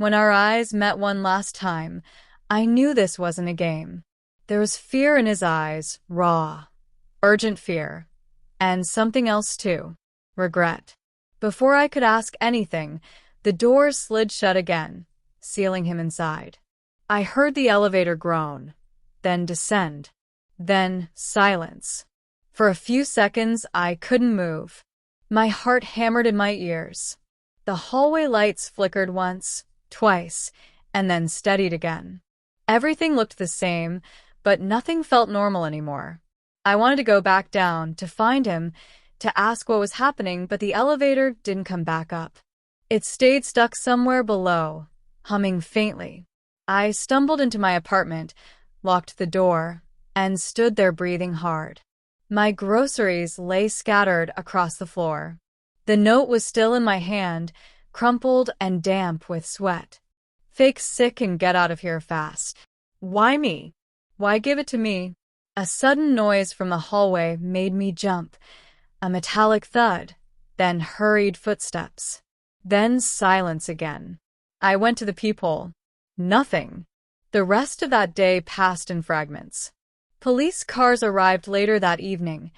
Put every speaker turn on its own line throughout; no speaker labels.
When our eyes met one last time, I knew this wasn't a game. There was fear in his eyes, raw, urgent fear, and something else too, regret. Before I could ask anything, the doors slid shut again, sealing him inside. I heard the elevator groan, then descend, then silence. For a few seconds, I couldn't move. My heart hammered in my ears. The hallway lights flickered once, twice, and then steadied again. Everything looked the same, but nothing felt normal anymore. I wanted to go back down, to find him, to ask what was happening, but the elevator didn't come back up. It stayed stuck somewhere below, humming faintly. I stumbled into my apartment, locked the door, and stood there breathing hard. My groceries lay scattered across the floor. The note was still in my hand, crumpled and damp with sweat. Fake sick and get out of here fast. Why me? Why give it to me? A sudden noise from the hallway made me jump. A metallic thud, then hurried footsteps. Then silence again. I went to the peephole. Nothing. The rest of that day passed in fragments. Police cars arrived later that evening,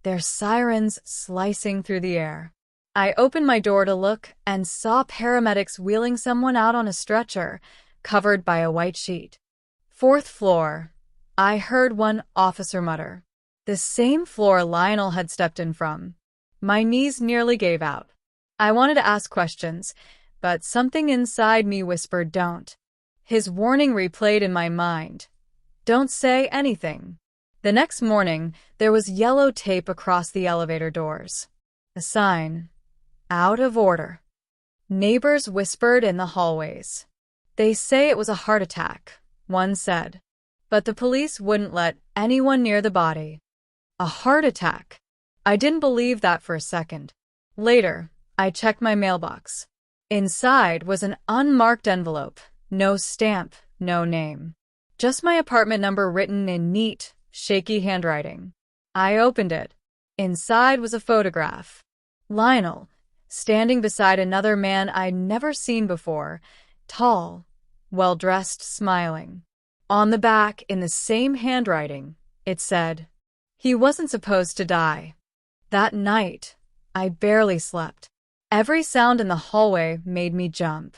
their sirens slicing through the air. I opened my door to look and saw paramedics wheeling someone out on a stretcher, covered by a white sheet. Fourth floor. I heard one officer mutter. The same floor Lionel had stepped in from. My knees nearly gave out. I wanted to ask questions, but something inside me whispered don't. His warning replayed in my mind. Don't say anything. The next morning, there was yellow tape across the elevator doors. A sign. Out of order. Neighbors whispered in the hallways. They say it was a heart attack, one said. But the police wouldn't let anyone near the body. A heart attack. I didn't believe that for a second. Later, I checked my mailbox. Inside was an unmarked envelope. No stamp, no name. Just my apartment number written in neat, shaky handwriting. I opened it. Inside was a photograph. Lionel, standing beside another man I'd never seen before, tall, well-dressed, smiling. On the back, in the same handwriting, it said, he wasn't supposed to die. That night, I barely slept. Every sound in the hallway made me jump.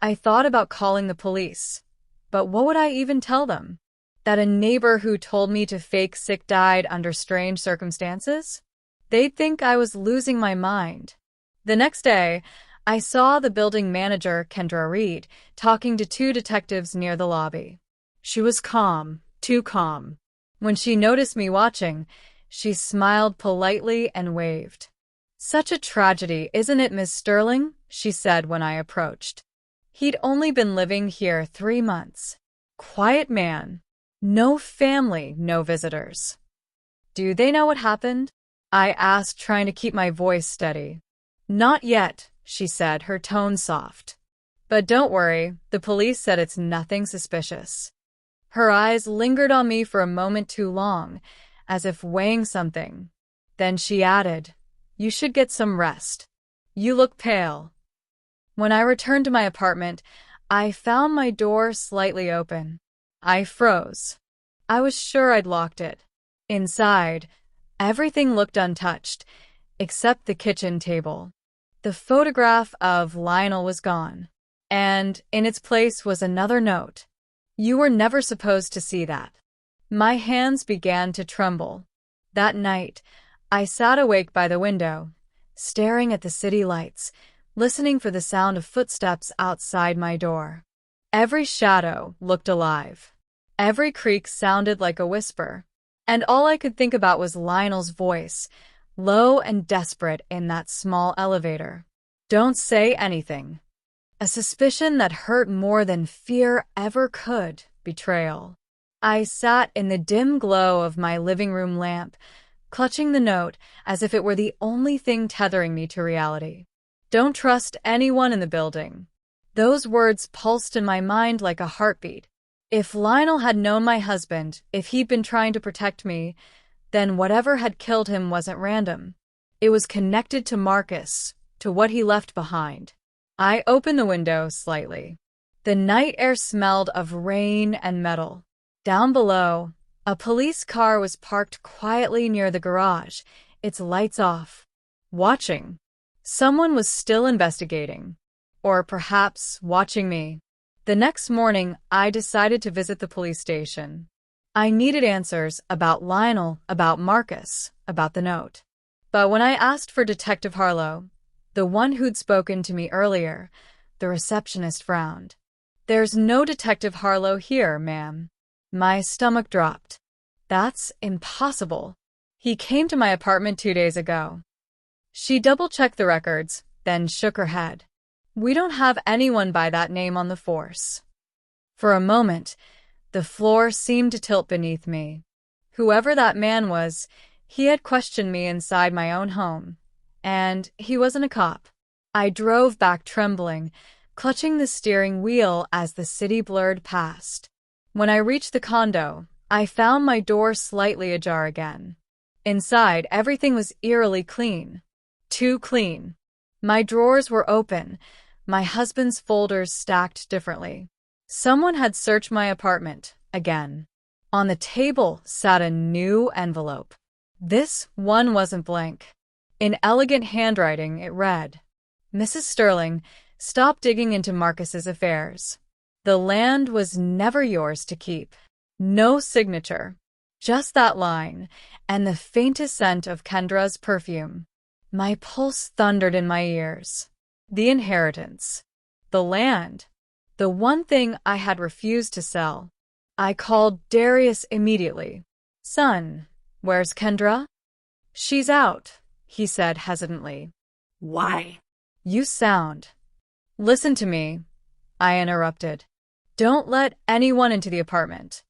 I thought about calling the police, but what would I even tell them? That a neighbor who told me to fake sick died under strange circumstances? They'd think I was losing my mind. The next day, I saw the building manager, Kendra Reed, talking to two detectives near the lobby. She was calm, too calm. When she noticed me watching, she smiled politely and waved. Such a tragedy, isn't it, Miss Sterling? She said when I approached. He'd only been living here 3 months. Quiet man. No family, no visitors. Do they know what happened? I asked, trying to keep my voice steady. Not yet, she said, her tone soft. But don't worry, the police said it's nothing suspicious. Her eyes lingered on me for a moment too long, as if weighing something. Then she added, you should get some rest. You look pale. When I returned to my apartment, I found my door slightly open. I froze. I was sure I'd locked it. Inside, everything looked untouched, except the kitchen table. The photograph of Lionel was gone, and in its place was another note. You were never supposed to see that. My hands began to tremble. That night, I sat awake by the window, staring at the city lights, listening for the sound of footsteps outside my door. Every shadow looked alive. Every creak sounded like a whisper, and all I could think about was Lionel's voice, low and desperate in that small elevator. Don't say anything. A suspicion that hurt more than fear ever could. Betrayal. I sat in the dim glow of my living room lamp, clutching the note as if it were the only thing tethering me to reality. Don't trust anyone in the building. Those words pulsed in my mind like a heartbeat. If Lionel had known my husband, if he'd been trying to protect me, then whatever had killed him wasn't random. It was connected to Marcus, to what he left behind. I opened the window slightly. The night air smelled of rain and metal. Down below, a police car was parked quietly near the garage, its lights off. Watching. Someone was still investigating. Or perhaps watching me. The next morning, I decided to visit the police station. I needed answers about Lionel, about Marcus, about the note. But when I asked for Detective Harlow, the one who'd spoken to me earlier, the receptionist frowned. "There's no Detective Harlow here, ma'am." My stomach dropped. "That's impossible. He came to my apartment 2 days ago." She double-checked the records, then shook her head. "We don't have anyone by that name on the force." For a moment, the floor seemed to tilt beneath me. Whoever that man was, he had questioned me inside my own home. And he wasn't a cop. I drove back trembling, clutching the steering wheel as the city blurred past. When I reached the condo, I found my door slightly ajar again. Inside, everything was eerily clean. Too clean. My drawers were open, my husband's folders stacked differently. Someone had searched my apartment, again. On the table sat a new envelope. This one wasn't blank. In elegant handwriting, it read, "Mrs. Sterling, stop digging into Marcus's affairs. The land was never yours to keep." No signature. Just that line, and the faintest scent of Kendra's perfume. My pulse thundered in my ears. The inheritance. The land. The one thing I had refused to sell. I called Darius immediately. "Son, where's Kendra?" "She's out," he said hesitantly.
"Why?"
"You sound." "Listen to me," I interrupted. "Don't let anyone into the apartment.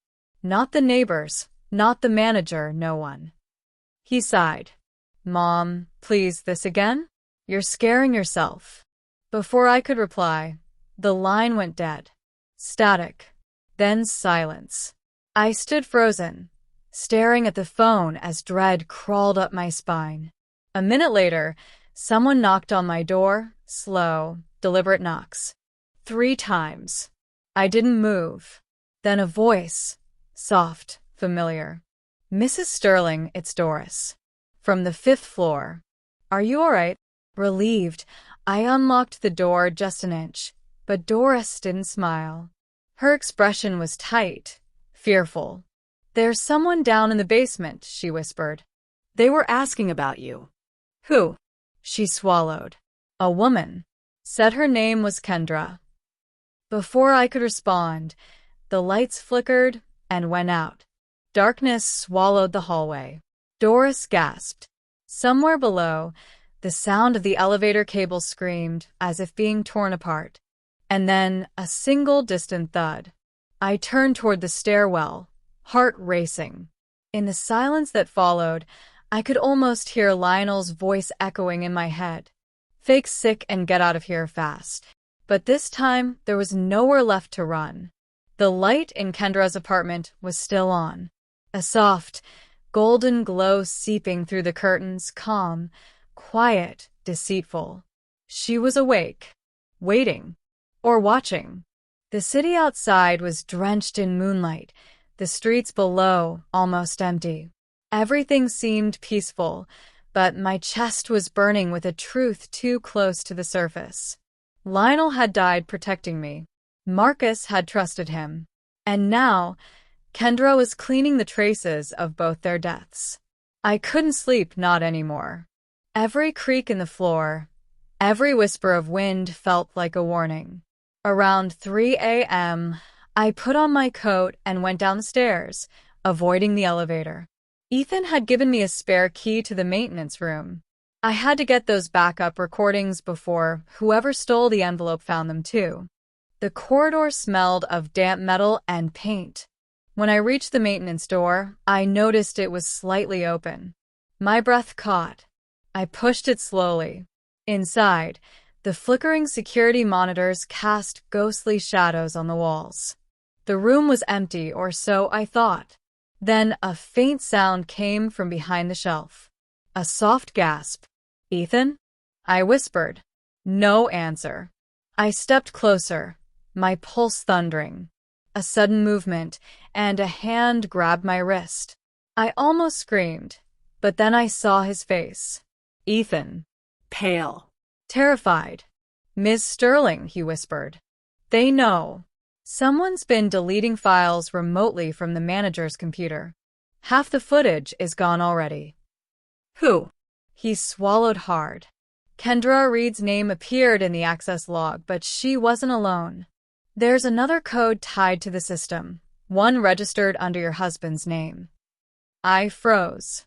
Not the neighbors, not the manager, no one." He sighed. "Mom, please, this again? You're scaring yourself." Before I could reply, the line went dead. Static. Then silence. I stood frozen, staring at the phone as dread crawled up my spine. A minute later, someone knocked on my door, slow, deliberate knocks. 3 times. I didn't move. Then a voice, soft, familiar. "Mrs. Sterling, it's Doris. From the 5th floor. Are you all right?" Relieved, I unlocked the door just an inch, but Doris didn't smile. Her expression was tight, fearful. "There's someone down in the basement," she whispered.
"They were asking about you."
"Who?" She swallowed. "A woman. Said her name was Kendra." Before I could respond, the lights flickered and went out. Darkness swallowed the hallway. Doris gasped. Somewhere below, the sound of the elevator cable screamed as if being torn apart. And then a single distant thud. I turned toward the stairwell, heart racing. In the silence that followed, I could almost hear Lionel's voice echoing in my head. "Fake sick and get out of here fast." But this time, there was nowhere left to run. The light in Kendra's apartment was still on. A soft, golden glow seeping through the curtains, calm, quiet, deceitful. She was awake, waiting, or watching. The city outside was drenched in moonlight, the streets below almost empty. Everything seemed peaceful, but my chest was burning with a truth too close to the surface. Lionel had died protecting me. Marcus had trusted him. And now, Kendra was cleaning the traces of both their deaths. I couldn't sleep, not anymore. Every creak in the floor, every whisper of wind felt like a warning. Around 3 a.m., I put on my coat and went down the stairs, avoiding the elevator. Ethan had given me a spare key to the maintenance room. I had to get those backup recordings before whoever stole the envelope found them too. The corridor smelled of damp metal and paint. When I reached the maintenance door, I noticed it was slightly open. My breath caught. I pushed it slowly. Inside, the flickering security monitors cast ghostly shadows on the walls. The room was empty, or so I thought. Then a faint sound came from behind the shelf. A soft gasp. "Ethan?" I whispered. No answer. I stepped closer, my pulse thundering. A sudden movement, and a hand grabbed my wrist. I almost screamed, but then I saw his face. Ethan.
Pale.
Terrified. "Ms. Sterling," he whispered. "They know. Someone's been deleting files remotely from the manager's computer. Half the footage is gone already."
Who?
He swallowed hard. Kendra Reed's name appeared in the access log, but she wasn't alone. "There's another code tied to the system, one registered under your husband's name." I froze.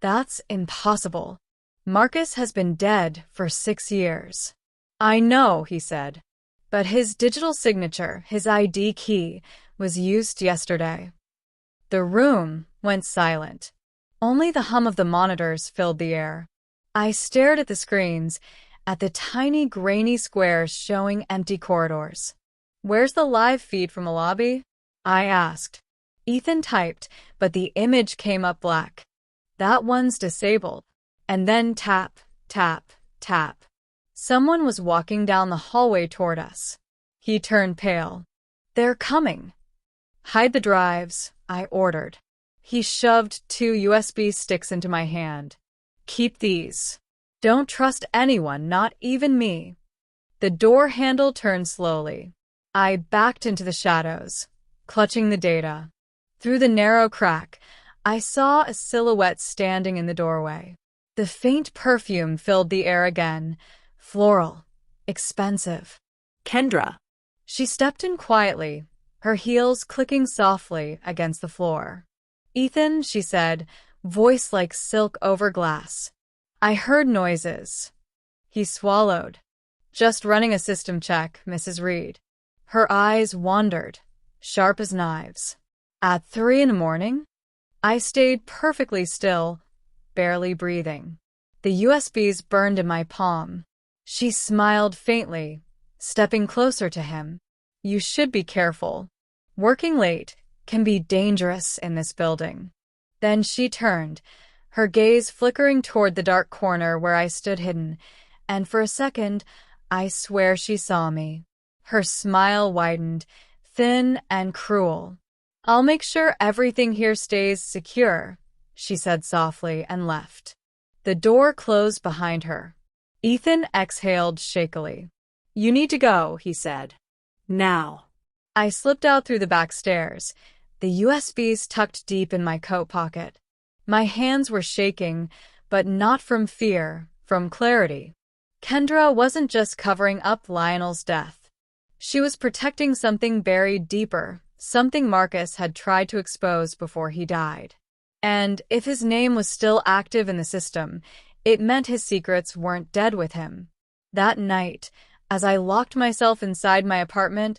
That's impossible. Marcus has been dead for 6 years. "I know," he said, "but his digital signature, his ID key, was used yesterday." The room went silent. Only the hum of the monitors filled the air. I stared at the screens, at the tiny grainy squares showing empty corridors. "Where's the live feed from the lobby?" I asked. Ethan typed, but the image came up black. "That one's disabled." And then tap, tap, tap. Someone was walking down the hallway toward us. He turned pale. "They're coming." "Hide the drives," I ordered. He shoved 2 USB sticks into my hand. "Keep these. Don't trust anyone, not even me." The door handle turned slowly. I backed into the shadows, clutching the data. Through the narrow crack, I saw a silhouette standing in the doorway. The faint perfume filled the air again, floral, expensive.
Kendra.
She stepped in quietly, her heels clicking softly against the floor. "Ethan," she said, voice like silk over glass. I heard noises. He swallowed. "Just running a system check, Mrs. Reed." Her eyes wandered, sharp as knives. At 3 a.m? I stayed perfectly still, barely breathing. The USBs burned in my palm. She smiled faintly, stepping closer to him. "You should be careful. Working late can be dangerous in this building." Then she turned, her gaze flickering toward the dark corner where I stood hidden, and for a second, I swear she saw me. Her smile widened, thin and cruel. "I'll make sure everything here stays secure," she said softly and left. The door closed behind her. Ethan exhaled shakily. "You need to go," he said.
Now.
I slipped out through the back stairs, the USBs tucked deep in my coat pocket. My hands were shaking, but not from fear, from clarity. Kendra wasn't just covering up Lionel's death. She was protecting something buried deeper, something Marcus had tried to expose before he died. And if his name was still active in the system, it meant his secrets weren't dead with him. That night, as I locked myself inside my apartment,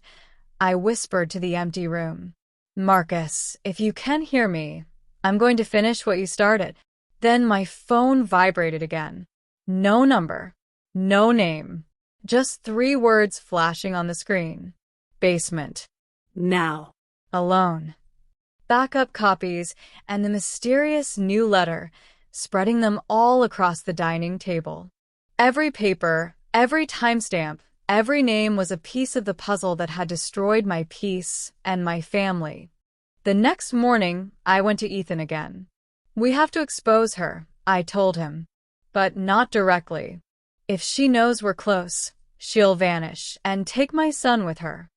I whispered to the empty room, "Marcus, if you can hear me, I'm going to finish what you started." Then my phone vibrated again. No number, no name, just 3 words flashing on the screen. "Basement.
Now."
Alone. Backup copies and the mysterious new letter, spreading them all across the dining table. Every paper, every timestamp, every name was a piece of the puzzle that had destroyed my peace and my family. The next morning, I went to Ethan again. "We have to expose her," I told him. "But not directly. If she knows we're close, she'll vanish and take my son with her."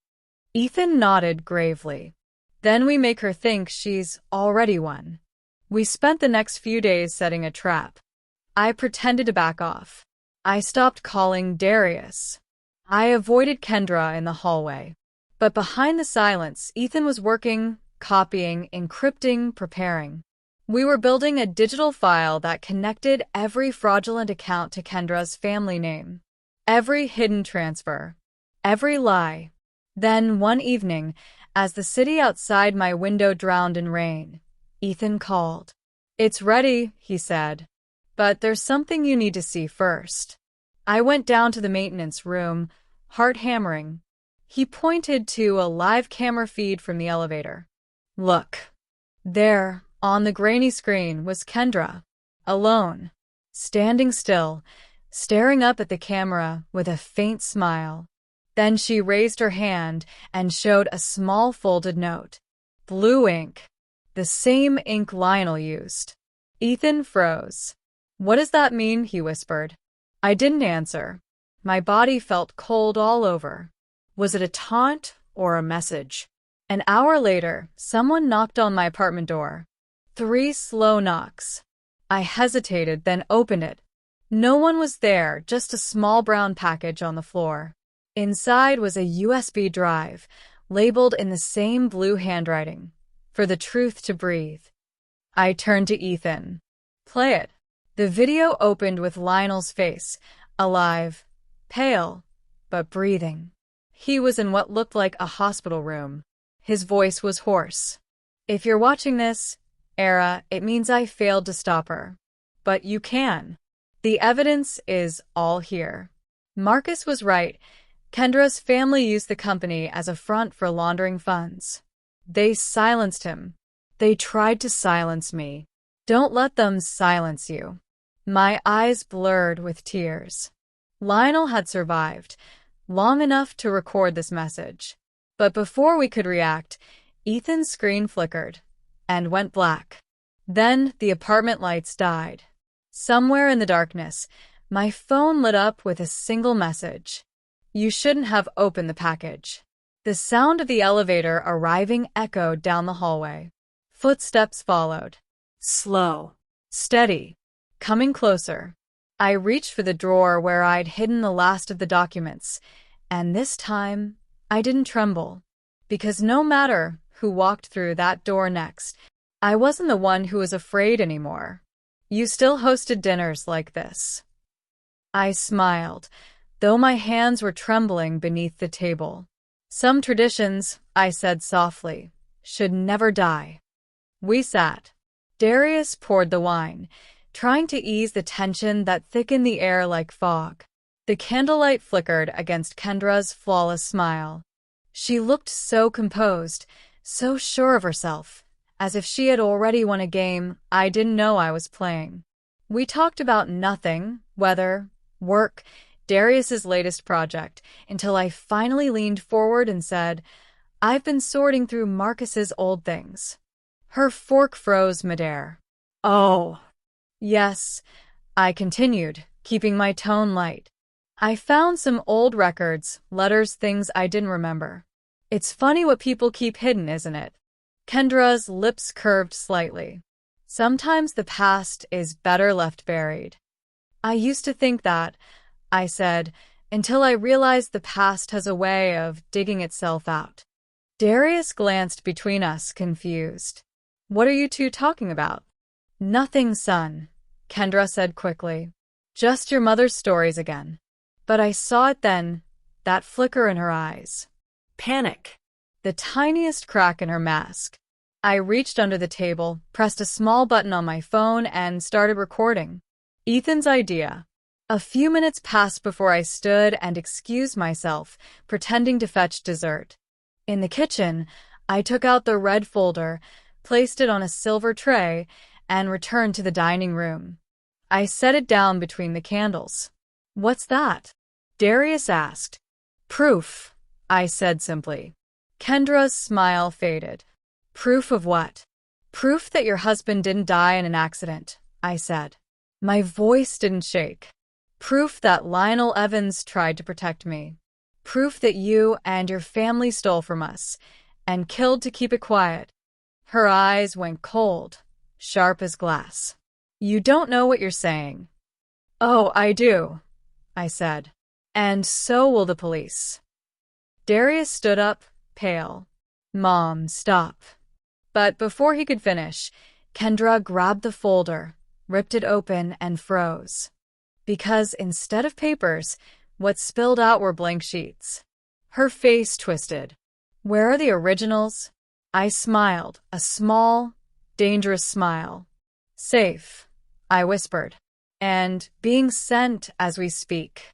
Ethan nodded gravely. "Then we make her think she's already one." We spent the next few days setting a trap. I pretended to back off. I stopped calling Darius. I avoided Kendra in the hallway. But behind the silence, Ethan was working, copying, encrypting, preparing. We were building a digital file that connected every fraudulent account to Kendra's family name. Every hidden transfer. Every lie. Then, one evening, as the city outside my window drowned in rain, Ethan called. "It's ready," he said. "But there's something you need to see first." I went down to the maintenance room, heart hammering. He pointed to a live camera feed from the elevator. "Look." There, on the grainy screen, was Kendra, alone, standing still, staring up at the camera with a faint smile. Then she raised her hand and showed a small folded note. Blue ink. The same ink Lionel used. Ethan froze. What does that mean? He whispered. I didn't answer. My body felt cold all over. Was it a taunt or a message? An hour later, someone knocked on my apartment door. 3 slow knocks. I hesitated, then opened it. No one was there, just a small brown package on the floor. Inside was a USB drive, labeled in the same blue handwriting, for the truth to breathe. I turned to Ethan. Play it. The video opened with Lionel's face, alive, pale, but breathing. He was in what looked like a hospital room. His voice was hoarse. If you're watching this, Era, it means I failed to stop her. But you can. The evidence is all here. Marcus was right. Kendra's family used the company as a front for laundering funds. They silenced him. They tried to silence me. Don't let them silence you. My eyes blurred with tears. Lionel had survived, long enough to record this message. But before we could react, Ethan's screen flickered and went black. Then the apartment lights died. Somewhere in the darkness, my phone lit up with a single message. You shouldn't have opened the package. The sound of the elevator arriving echoed down the hallway. Footsteps followed.
Slow.
Steady. Coming closer. I reached for the drawer where I'd hidden the last of the documents, and this time I didn't tremble. Because no matter who walked through that door next, I wasn't the one who was afraid anymore. You still hosted dinners like this. I smiled, though my hands were trembling beneath the table. Some traditions, I said softly, should never die. We sat. Darius poured the wine, trying to ease the tension that thickened the air like fog. The candlelight flickered against Kendra's flawless smile. She looked so composed, so sure of herself, as if she had already won a game I didn't know I was playing. We talked about nothing, weather, work, Darius's latest project, until I finally leaned forward and said, I've been sorting through Marcus's old things. Her fork froze midair.
Oh.
Yes, I continued, keeping my tone light. I found some old records, letters, things I didn't remember. It's funny what people keep hidden, isn't it? Kendra's lips curved slightly. Sometimes the past is better left buried. I used to think that, I said, until I realized the past has a way of digging itself out. Darius glanced between us, confused. What are you two talking about? Nothing, son, Kendra said quickly. Just your mother's stories again. But I saw it then, that flicker in her eyes.
Panic.
The tiniest crack in her mask. I reached under the table, pressed a small button on my phone, and started recording. Ethan's idea. A few minutes passed before I stood and excused myself, pretending to fetch dessert. In the kitchen, I took out the red folder, placed it on a silver tray, and returned to the dining room. I set it down between the candles. What's that? Darius asked. Proof, I said simply. Kendra's smile faded. Proof of what? Proof that your husband didn't die in an accident, I said. My voice didn't shake. Proof that Lionel Evans tried to protect me. Proof that you and your family stole from us and killed to keep it quiet. Her eyes went cold, sharp as glass. You don't know what you're saying. Oh, I do, I said. And so will the police. Darius stood up, pale. Mom, stop. But before he could finish, Kendra grabbed the folder, ripped it open, and froze. Because instead of papers, what spilled out were blank sheets. Her face twisted. Where are the originals? I smiled, a small, dangerous smile. Safe, I whispered. And being sent as we speak.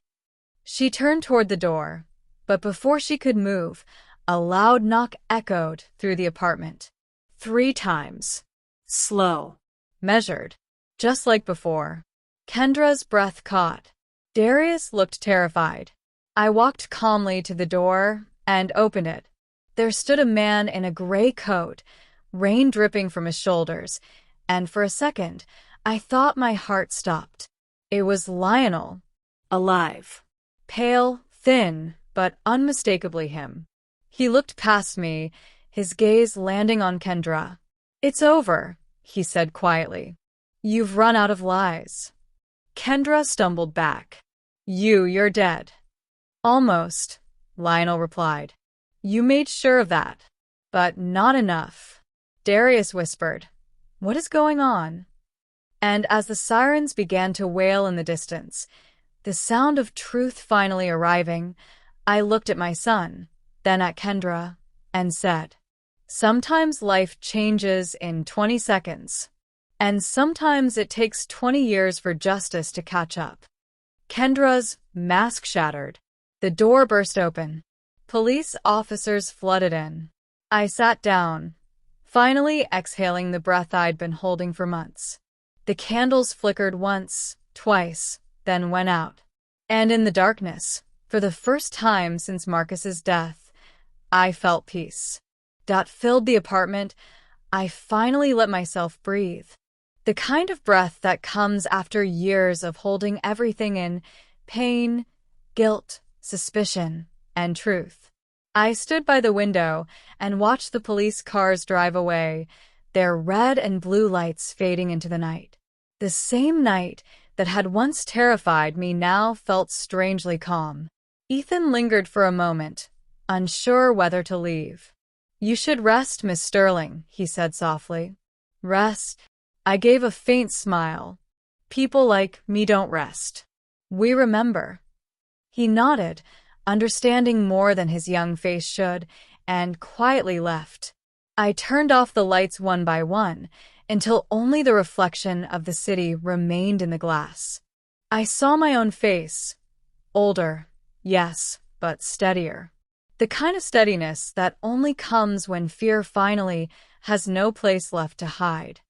She turned toward the door, but before she could move, a loud knock echoed through the apartment. 3 times.
Slow.
Measured. Just like before. Kendra's breath caught. Darius looked terrified. I walked calmly to the door and opened it. There stood a man in a gray coat, rain dripping from his shoulders, and for a second, I thought my heart stopped. It was Lionel.
Alive.
Pale, thin, but unmistakably him. He looked past me, his gaze landing on Kendra. "It's over," he said quietly. "You've run out of lies." Kendra stumbled back. You're dead." "Almost," Lionel replied. "You made sure of that. But not enough." Darius whispered, "What is going on?" And as the sirens began to wail in the distance, the sound of truth finally arriving, I looked at my son, then at Kendra, and said, "Sometimes life changes in 20 seconds, and sometimes it takes 20 years for justice to catch up." Kendra's mask shattered. The door burst open. Police officers flooded in. I sat down, finally exhaling the breath I'd been holding for months. The candles flickered once, twice, then went out. And in the darkness, for the first time since Marcus's death, I felt peace. That filled the apartment. I finally let myself breathe. The kind of breath that comes after years of holding everything in: pain, guilt, suspicion, and truth. I stood by the window and watched the police cars drive away, their red and blue lights fading into the night. The same night that had once terrified me now felt strangely calm. Ethan lingered for a moment, unsure whether to leave. "You should rest, Miss Sterling," he said softly. "Rest?" I gave a faint smile. "People like me don't rest. We remember." He nodded, understanding more than his young face should, and quietly left. I turned off the lights one by one, until only the reflection of the city remained in the glass. I saw my own face. Older, yes, but steadier. The kind of steadiness that only comes when fear finally has no place left to hide.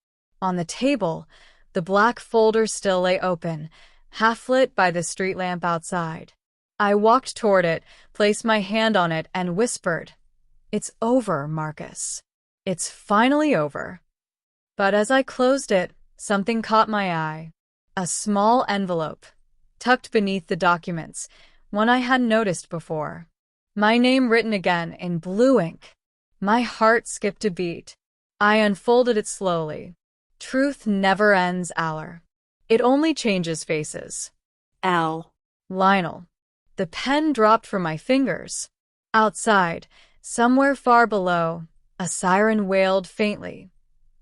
On the table, the black folder still lay open, half lit by the street lamp outside. I walked toward it, placed my hand on it, and whispered, "It's over, Marcus. It's finally over." But as I closed it, something caught my eye. A small envelope, tucked beneath the documents, one I hadn't noticed before. My name written again in blue ink. My heart skipped a beat. I unfolded it slowly. "Truth never ends, Aller. It only changes faces."
Al.
Lionel. The pen dropped from my fingers. Outside, somewhere far below, a siren wailed faintly.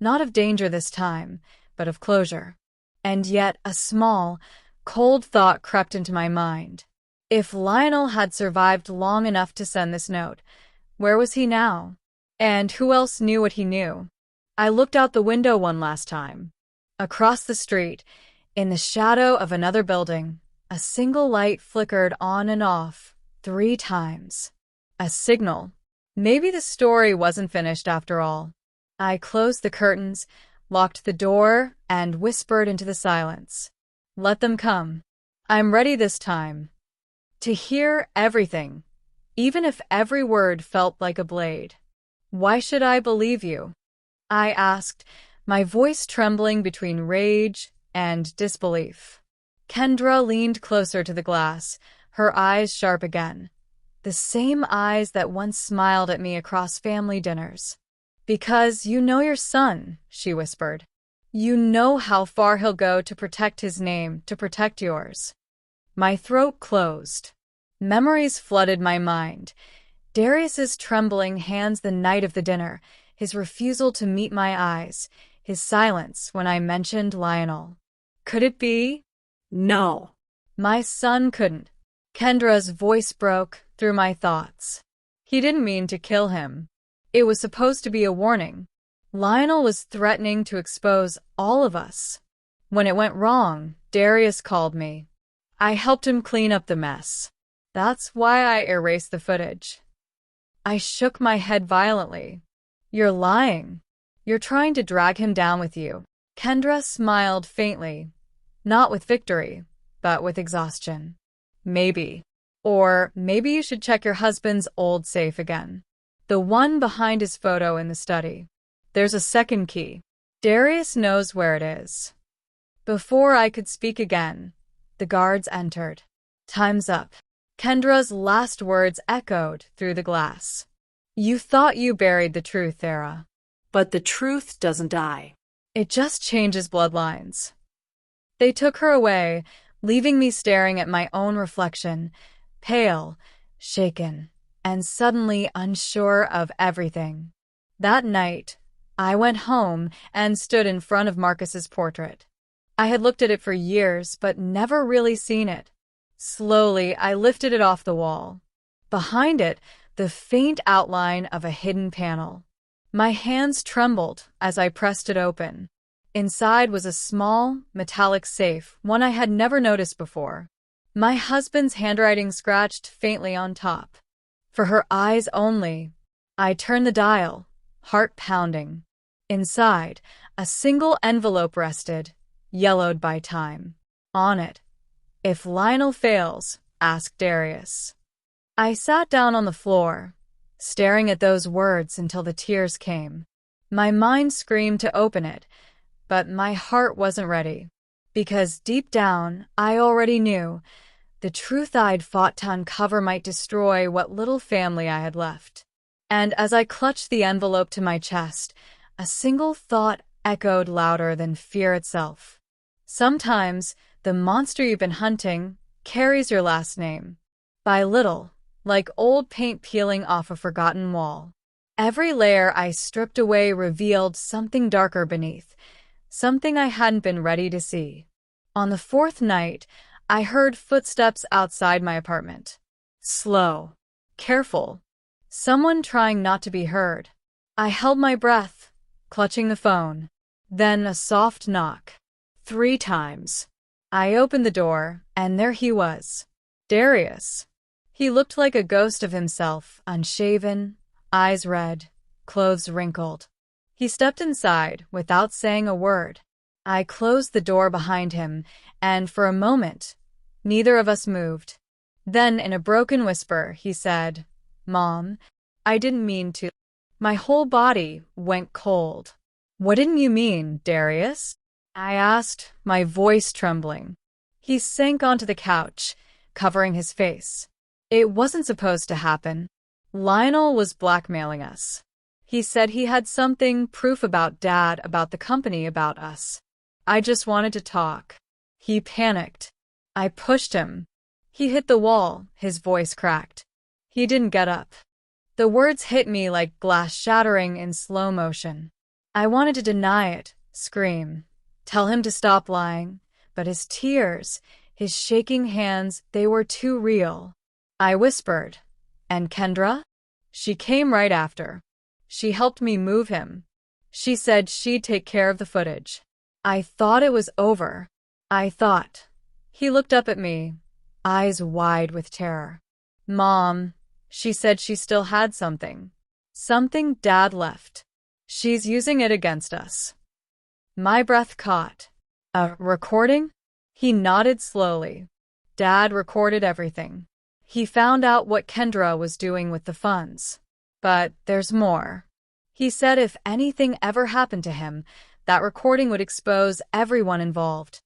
Not of danger this time, but of closure. And yet a small, cold thought crept into my mind. If Lionel had survived long enough to send this note, where was he now? And who else knew what he knew? I looked out the window one last time. Across the street, in the shadow of another building, a single light flickered on and off 3 times. A signal. Maybe the story wasn't finished after all. I closed the curtains, locked the door, and whispered into the silence. "Let them come. I'm ready this time. To hear everything, even if every word felt like a blade." "Why should I believe you?" I asked, my voice trembling between rage and disbelief. Kendra leaned closer to the glass, her eyes sharp again. The same eyes that once smiled at me across family dinners. "Because you know your son," she whispered. "You know how far he'll go to protect his name, to protect yours." My throat closed. Memories flooded my mind. Darius's trembling hands the night of the dinner, his refusal to meet my eyes, his silence when I mentioned Lionel. Could it be?
No.
My son couldn't. Kendra's voice broke through my thoughts. He didn't mean to kill him. It was supposed to be a warning. Lionel was threatening to expose all of us. When it went wrong, Darius called me. I helped him clean up the mess. That's why I erased the footage. I shook my head violently. "You're lying. You're trying to drag him down with you." Kendra smiled faintly. Not with victory, but with exhaustion. "Maybe. Or maybe you should check your husband's old safe again. The one behind his photo in the study. There's a second key. Darius knows where it is. Before I could speak again, the guards entered. Time's up. Kendra's last words echoed through the glass. You thought you buried the truth, Thera.
But the truth doesn't die.
It just changes bloodlines. They took her away, leaving me staring at my own reflection, pale, shaken, and suddenly unsure of everything. That night, I went home and stood in front of Marcus's portrait. I had looked at it for years, but never really seen it. Slowly, I lifted it off the wall. Behind it, the faint outline of a hidden panel. My hands trembled as I pressed it open. Inside was a small, metallic safe, one I had never noticed before. My husband's handwriting scratched faintly on top. For her eyes only, I turned the dial, heart pounding. Inside, a single envelope rested, yellowed by time. On it, "If Lionel fails, ask Darius." I sat down on the floor, staring at those words until the tears came. My mind screamed to open it, but my heart wasn't ready. Because deep down, I already knew the truth I'd fought to uncover might destroy what little family I had left. And as I clutched the envelope to my chest, a single thought echoed louder than fear itself. Sometimes, the monster you've been hunting carries your last name. By little, like old paint peeling off a forgotten wall. Every layer I stripped away revealed something darker beneath, something I hadn't been ready to see. On the fourth night, I heard footsteps outside my apartment. Slow, careful, someone trying not to be heard. I held my breath, clutching the phone. Then a soft knock. 3 times. I opened the door, and there he was. Darius. He looked like a ghost of himself, unshaven, eyes red, clothes wrinkled. He stepped inside without saying a word. I closed the door behind him, and for a moment, neither of us moved. Then, in a broken whisper, he said, "Mom, I didn't mean to." My whole body went cold. "What didn't you mean, Darius?" I asked, my voice trembling. He sank onto the couch, covering his face. It wasn't supposed to happen. Lionel was blackmailing us. He said he had something, proof about Dad, about the company, about us. I just wanted to talk. He panicked. I pushed him. He hit the wall, his voice cracked. He didn't get up. The words hit me like glass shattering in slow motion. I wanted to deny it, scream, tell him to stop lying, but his tears, his shaking hands, they were too real. I whispered, "And Kendra?" She came right after. She helped me move him. She said she'd take care of the footage. I thought it was over. I thought. He looked up at me, eyes wide with terror. "Mom," she said, she still had something. Something Dad left. She's using it against us. My breath caught. "A recording?" He nodded slowly. "Dad recorded everything. He found out what Kendra was doing with the funds. But there's more. He said if anything ever happened to him, that recording would expose everyone involved."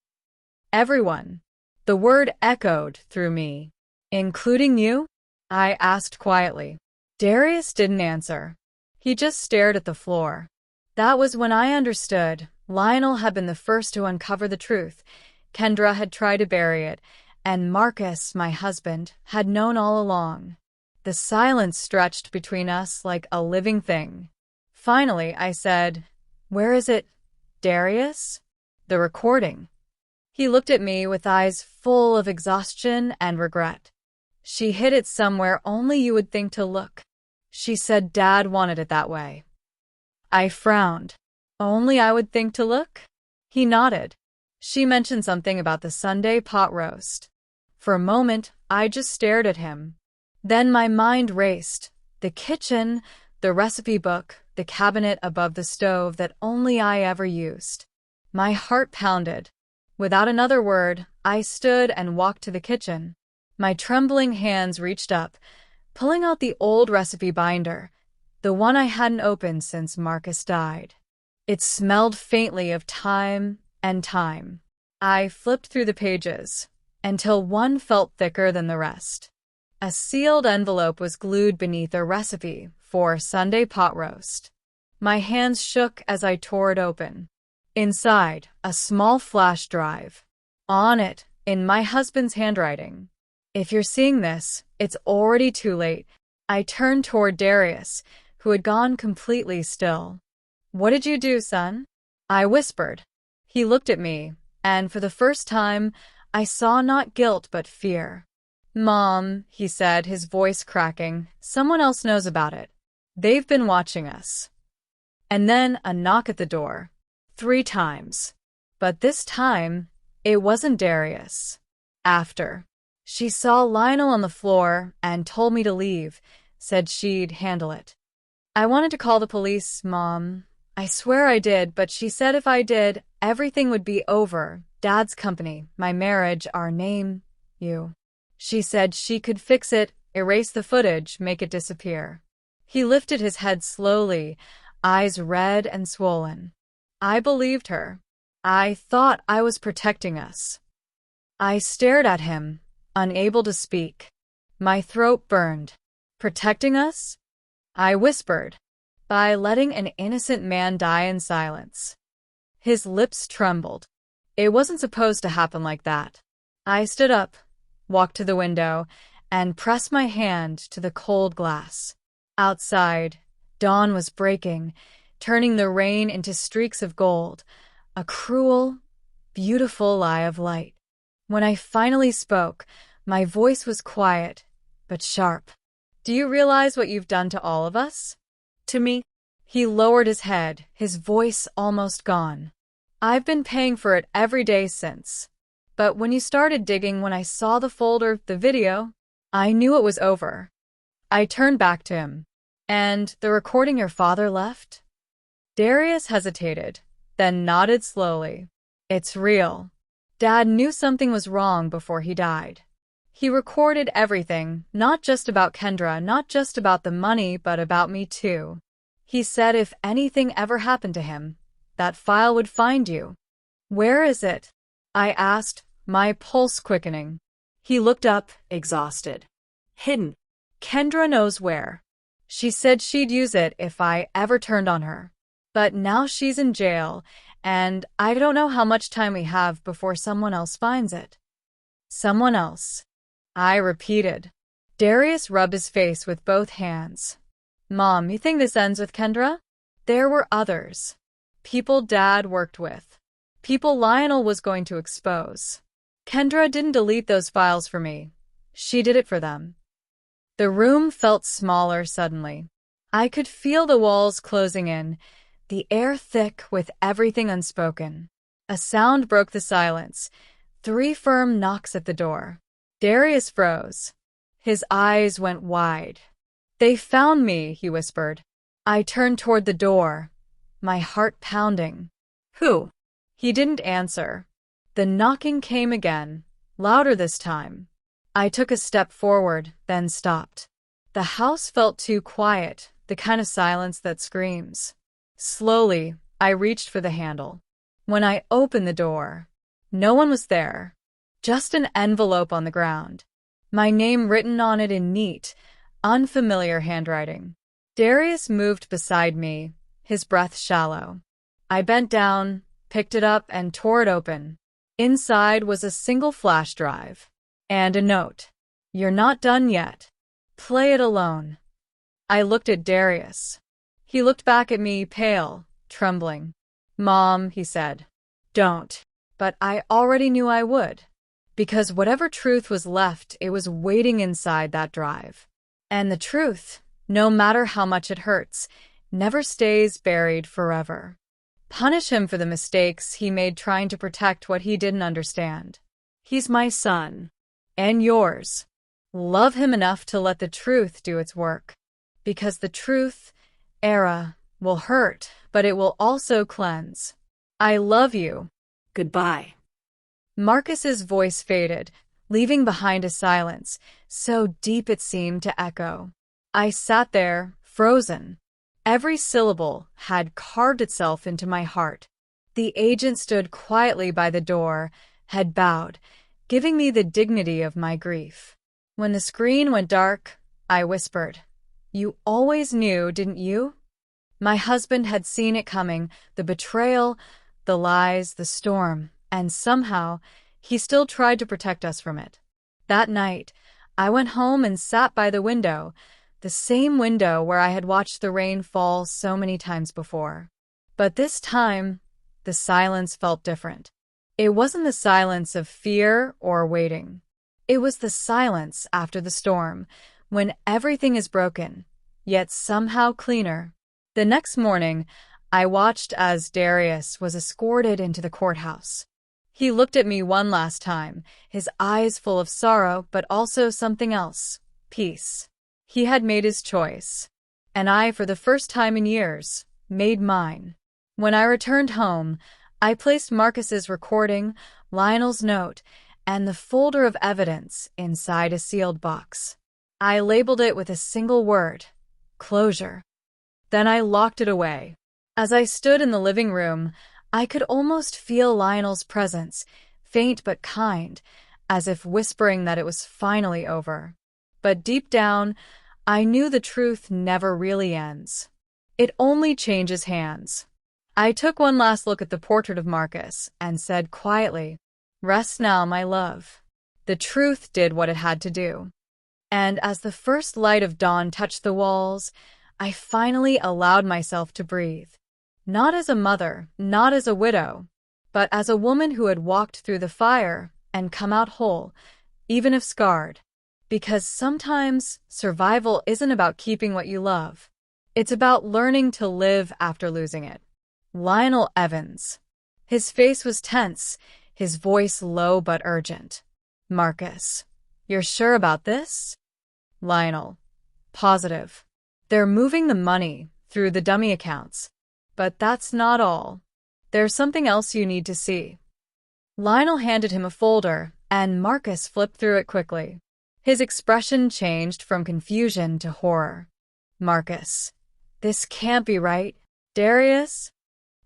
Everyone. The word echoed through me. "Including you?" I asked quietly. Darius didn't answer. He just stared at the floor. That was when I understood. Lionel had been the first to uncover the truth. Kendra had tried to bury it, and Marcus, my husband, had known all along. The silence stretched between us like a living thing. Finally, I said, "Where is it, Darius?" "The recording." He looked at me with eyes full of exhaustion and regret. "She hid it somewhere only you would think to look. She said Dad wanted it that way." I frowned. "Only I would think to look?" He nodded. "She mentioned something about the Sunday pot roast." For a moment, I just stared at him. Then my mind raced. The kitchen, the recipe book, the cabinet above the stove that only I ever used. My heart pounded. Without another word, I stood and walked to the kitchen. My trembling hands reached up, pulling out the old recipe binder, the one I hadn't opened since Marcus died. It smelled faintly of thyme and thyme. I flipped through the pages until one felt thicker than the rest. A sealed envelope was glued beneath a recipe for Sunday pot roast. My hands shook as I tore it open. Inside, a small flash drive. On it, in my husband's handwriting. "If you're seeing this, it's already too late." I turned toward Darius, who had gone completely still. "What did you do, son?" I whispered. He looked at me, and for the first time, I saw not guilt but fear. "Mom," he said, his voice cracking, "someone else knows about it. They've been watching us." And then a knock at the door. 3 times. But this time, it wasn't Darius. After. She saw Lionel on the floor and told me to leave, said she'd handle it. "I wanted to call the police, Mom. I swear I did, but she said if I did, everything would be over. Dad's company, my marriage, our name, you. She said she could fix it, erase the footage, make it disappear." He lifted his head slowly, eyes red and swollen. I believed her. I thought I was protecting us. I stared at him, unable to speak. My throat burned. "Protecting us?" I whispered. "By letting an innocent man die in silence." His lips trembled. "It wasn't supposed to happen like that." I stood up, walked to the window, and pressed my hand to the cold glass. Outside, dawn was breaking, turning the rain into streaks of gold, a cruel, beautiful lie of light. When I finally spoke, my voice was quiet, but sharp. "Do you realize what you've done to all of us?"
To me?
He lowered his head, his voice almost gone. "I've been paying for it every day since. But when you started digging, when I saw the folder, the video, I knew it was over." I turned back to him. "And the recording your father left?" Darius hesitated, then nodded slowly. "It's real. Dad knew something was wrong before he died. He recorded everything, not just about Kendra, not just about the money, but about me too. He said if anything ever happened to him, that file would find you." "Where is it?" I asked, my pulse quickening. He looked up, exhausted.
"Hidden."
"Kendra knows where. She said she'd use it if I ever turned on her. But now she's in jail, and I don't know how much time we have before someone else finds it." "Someone else," I repeated. Darius rubbed his face with both hands. "Mom, you think this ends with Kendra? There were others. People Dad worked with. People Lionel was going to expose. Kendra didn't delete those files for me. She did it for them." The room felt smaller suddenly. I could feel the walls closing in, the air thick with everything unspoken. A sound broke the silence. 3 firm knocks at the door. Darius froze. His eyes went wide. "They found me," he whispered. I turned toward the door, my heart pounding.
"Who?"
He didn't answer. The knocking came again, louder this time. I took a step forward, then stopped. The house felt too quiet, the kind of silence that screams. Slowly, I reached for the handle. When I opened the door, no one was there. Just an envelope on the ground. My name written on it in neat, unfamiliar handwriting. Darius moved beside me, his breath shallow. I bent down, picked it up, and tore it open. Inside was a single flash drive. And a note. "You're not done yet. Play it alone." I looked at Darius. He looked back at me, pale, trembling. "Mom," he said, "don't." But I already knew I would. Because whatever truth was left, it was waiting inside that drive. And the truth, no matter how much it hurts, never stays buried forever. Punish him for the mistakes he made trying to protect what he didn't understand. He's my son. And yours. Love him enough to let the truth do its work. Because the truth, Era, will hurt, but it will also cleanse. I love you.
Goodbye.
Marcus's voice faded, leaving behind a silence so deep it seemed to echo. I sat there, frozen. Every syllable had carved itself into my heart. The agent stood quietly by the door, head bowed, giving me the dignity of my grief. When the screen went dark, I whispered, "You always knew, didn't you?" My husband had seen it coming, the betrayal, the lies, the storm, and somehow he still tried to protect us from it. That night, I went home and sat by the window, the same window where I had watched the rain fall so many times before. But this time, the silence felt different. It wasn't the silence of fear or waiting. It was the silence after the storm, when everything is broken, yet somehow cleaner. The next morning, I watched as Darius was escorted into the courthouse. He looked at me one last time, his eyes full of sorrow, but also something else, peace. He had made his choice, and I, for the first time in years, made mine. When I returned home, I placed Marcus's recording, Lionel's note, and the folder of evidence inside a sealed box. I labeled it with a single word, closure. Then I locked it away. As I stood in the living room, I could almost feel Lionel's presence, faint but kind, as if whispering that it was finally over. But deep down, I knew the truth never really ends. It only changes hands. I took one last look at the portrait of Marcus and said quietly, "Rest now, my love." The truth did what it had to do. And as the first light of dawn touched the walls, I finally allowed myself to breathe. Not as a mother, not as a widow, but as a woman who had walked through the fire and come out whole, even if scarred. Because sometimes survival isn't about keeping what you love. It's about learning to live after losing it. Lionel Evans. His face was tense, his voice low but urgent. "Marcus, you're sure about this?" Lionel. "Positive. They're moving the money through the dummy accounts. But that's not all. There's something else you need to see." Lionel handed him a folder, and Marcus flipped through it quickly. His expression changed from confusion to horror. "Marcus, this can't be right. Darius?"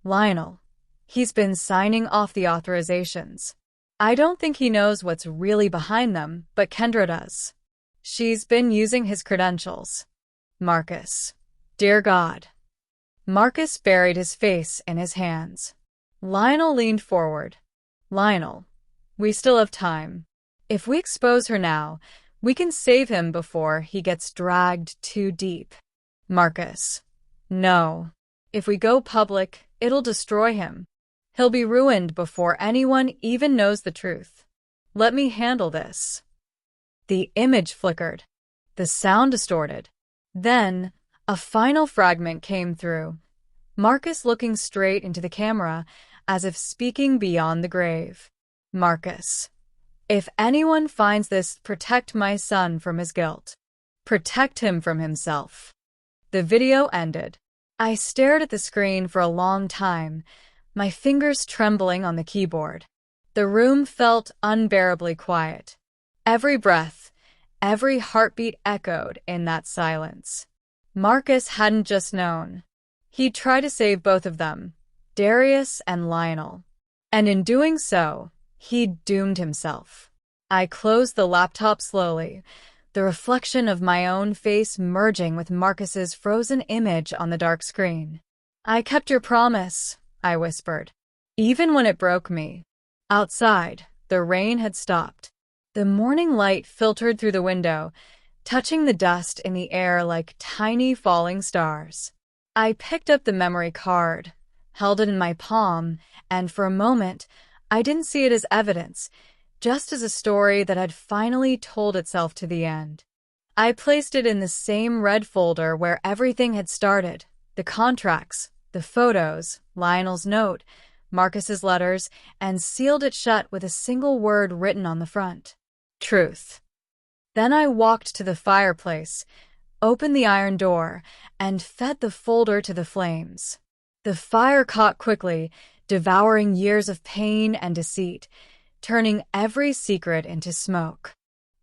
"Lionel, he's been signing off the authorizations. I don't think he knows what's really behind them, but Kendra does. She's been using his credentials." "Marcus, dear God." Marcus buried his face in his hands. Lionel leaned forward. "Lionel, we still have time. If we expose her now, we can save him before he gets dragged too deep." "Marcus, no. If we go public, it'll destroy him. He'll be ruined before anyone even knows the truth. Let me handle this." The image flickered. The sound distorted. Then, a final fragment came through. Marcus looking straight into the camera, as if speaking beyond the grave. "Marcus, if anyone finds this, protect my son from his guilt. Protect him from himself." The video ended. I stared at the screen for a long time, my fingers trembling on the keyboard. The room felt unbearably quiet. Every breath, every heartbeat echoed in that silence. Marcus hadn't just known. He'd tried to save both of them, Darius and Lionel. And in doing so, he'd doomed himself. I closed the laptop slowly, the reflection of my own face merging with Marcus's frozen image on the dark screen. "I kept your promise," I whispered, even when it broke me. Outside, the rain had stopped. The morning light filtered through the window, touching the dust in the air like tiny falling stars. I picked up the memory card, held it in my palm, and for a moment, I didn't see it as evidence, just as a story that had finally told itself to the end. I placed it in the same red folder where everything had started, the contracts, the photos, Lionel's note, Marcus's letters, and sealed it shut with a single word written on the front. Truth. Then I walked to the fireplace, opened the iron door, and fed the folder to the flames. The fire caught quickly, devouring years of pain and deceit, turning every secret into smoke.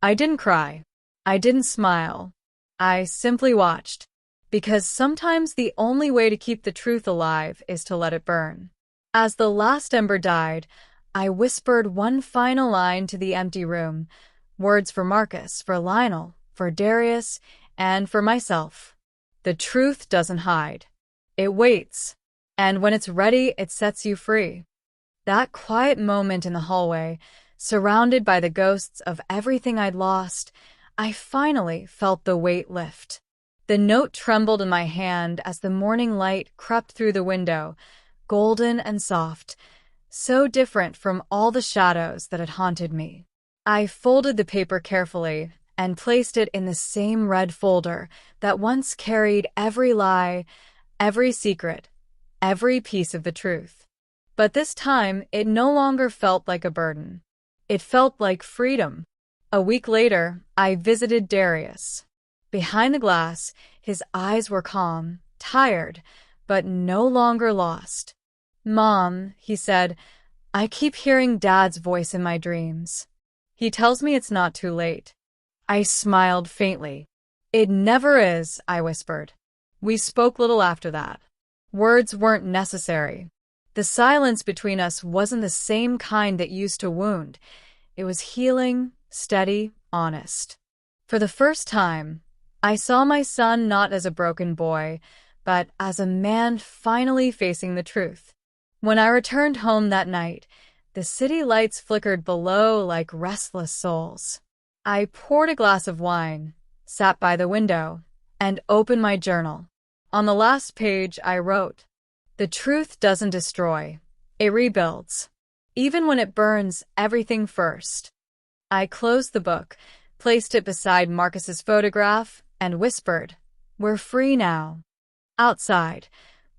I didn't cry. I didn't smile. I simply watched, because sometimes the only way to keep the truth alive is to let it burn. As the last ember died, I whispered one final line to the empty room, words for Marcus, for Lionel, for Darius, and for myself. The truth doesn't hide. It waits, and when it's ready, it sets you free. That quiet moment in the hallway, surrounded by the ghosts of everything I'd lost, I finally felt the weight lift. The note trembled in my hand as the morning light crept through the window, golden and soft, so different from all the shadows that had haunted me. I folded the paper carefully and placed it in the same red folder that once carried every lie, every secret, every piece of the truth. But this time, it no longer felt like a burden. It felt like freedom. A week later, I visited Darius. Behind the glass, his eyes were calm, tired, but no longer lost. "Mom," he said, "I keep hearing Dad's voice in my dreams. He tells me it's not too late." I smiled faintly. "It never is," I whispered. We spoke little after that. Words weren't necessary. The silence between us wasn't the same kind that used to wound. It was healing, steady, honest. For the first time, I saw my son not as a broken boy, but as a man finally facing the truth. When I returned home that night, the city lights flickered below like restless souls. I poured a glass of wine, sat by the window, and opened my journal. On the last page, I wrote, "The truth doesn't destroy. It rebuilds. Even when it burns everything first." I closed the book, placed it beside Marcus's photograph, and whispered, "We're free now." Outside,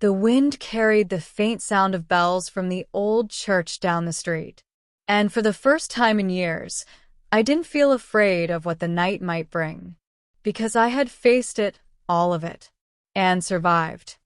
the wind carried the faint sound of bells from the old church down the street. And for the first time in years, I didn't feel afraid of what the night might bring, because I had faced it, all of it, and survived.